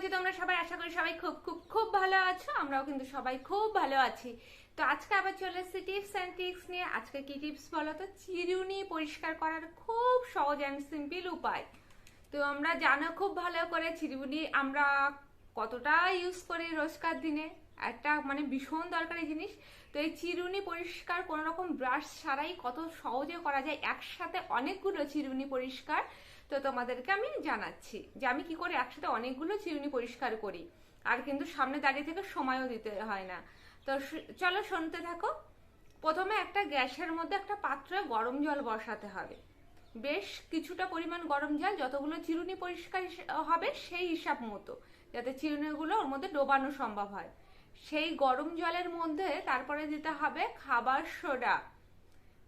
আছি তোমরা সবাই, আশা করি সবাই খুব খুব খুব ভালো আছো। আমরাও কিন্তু সবাই খুব ভালো আছি। তো আজকে আবার চলে এসেছি টিপস অ্যান্ড ট্রিক্স নিয়ে। আজকে কি টিপস বলো তো? চিরুনি পরিষ্কার করার খুব সহজ অ্যান্ড সিম্পল উপায়। তো আমরা জানো খুব ভালো করে চিরুনি আমরা কতটা ইউজ করি রোজকার দিনে, একটা মানে ভীষণ দরকারি জিনিস। তো এই চিরুনি পরিষ্কার কোনো রকম ব্রাশ ছাড়াই কত সহজে করা যায়, একসাথে অনেকগুলো চিরুনি পরিষ্কার। তো তোমাদেরকে আমি জানাচ্ছি যে আমি কি করে একসাথে অনেকগুলো চিরুনি পরিষ্কার করি, আর কিন্তু সামনে দাঁড়িয়ে থেকে সময়ও দিতে হয় না। তো চলো শুনতে থাকো। প্রথমে একটা গ্যাসের মধ্যে একটা পাত্রে গরম জল বসাতে হবে, বেশ কিছুটা পরিমাণ গরম জল, যতগুলো চিরুনি পরিষ্কার হবে সেই হিসাব মতো, যাতে চিরুনিগুলো ওর মধ্যে ডোবানো সম্ভব হয়। সেই গরম জলের মধ্যে তারপরে দিতে হবে খাবার সোডা।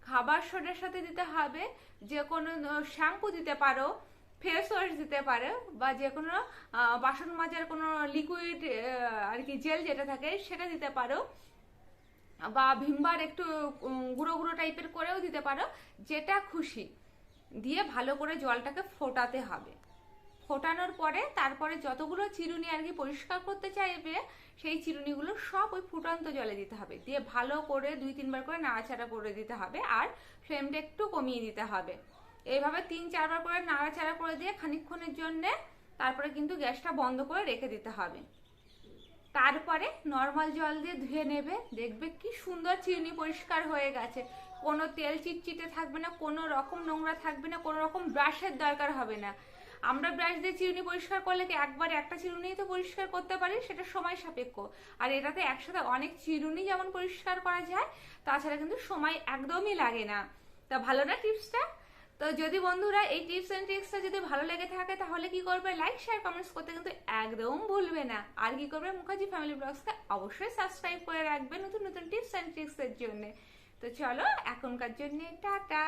খাবার সোডার সাথে দিতে হবে যে কোনো শ্যাম্পু দিতে পারো, ফেস ওয়াশ দিতে পারো, বা যে কোনো বাসন মাজার কোনো লিকুইড আর কি জেল যেটা থাকে সেটা দিতে পারো, বা ভিমবার একটু গুঁড়ো গুঁড়ো টাইপের করেও দিতে পারো, যেটা খুশি দিয়ে ভালো করে জলটাকে ফোটাতে হবে। ফোটানোর পরে তারপরে যতগুলো চিরুনি আর কি পরিষ্কার করতে চাইবে সেই চিরুনিগুলো সব ওই ফুটন্ত জলে দিতে হবে, দিয়ে ভালো করে 2-3 বার করে নাড়াচাড়া করে দিতে হবে, আর ফ্লেমটা একটু কমিয়ে দিতে হবে। এইভাবে 3-4 বার করে নাড়াচাড়া করে দিয়ে খানিকক্ষণের জন্য তারপরে কিন্তু গ্যাসটা বন্ধ করে রেখে দিতে হবে। তারপরে নর্মাল জল দিয়ে ধুয়ে নেবে, দেখবে কি সুন্দর চিরুনি পরিষ্কার হয়ে গেছে। কোনো তেল চিটচিটে থাকবে না, কোনো রকম নোংরা থাকবে না, কোনো রকম ব্রাশের দরকার হবে না। আমরা ব্রাশ দিয়ে চিরুনি পরিষ্কার করলে কি একবার একটা চিরুনি তো পরিষ্কার করতে পারি, সেটা সময় সাপেক্ষ। আর এটাতে একসাথে অনেক চিরুনি যেমন পরিষ্কার করা যায়, তাছাড়া কিন্তু সময় একদমই লাগে না। তা ভালো না টিপসটা? তো যদি বন্ধুরা এই টিপস এন্ড ট্রিক্সটা যদি ভালো লেগে থাকে তাহলে কি করবে, লাইক শেয়ার কমেন্টস করতে কিন্তু একদম ভুলবে না। আর কি করবে, মুখার্জি ফ্যামিলি ব্লগসকে অবশ্যই সাবস্ক্রাইব করে রাখবে নতুন নতুন টিপস এন্ড ট্রিক্স এর জন্য। তো চলো এখনকার জন্য টাটা।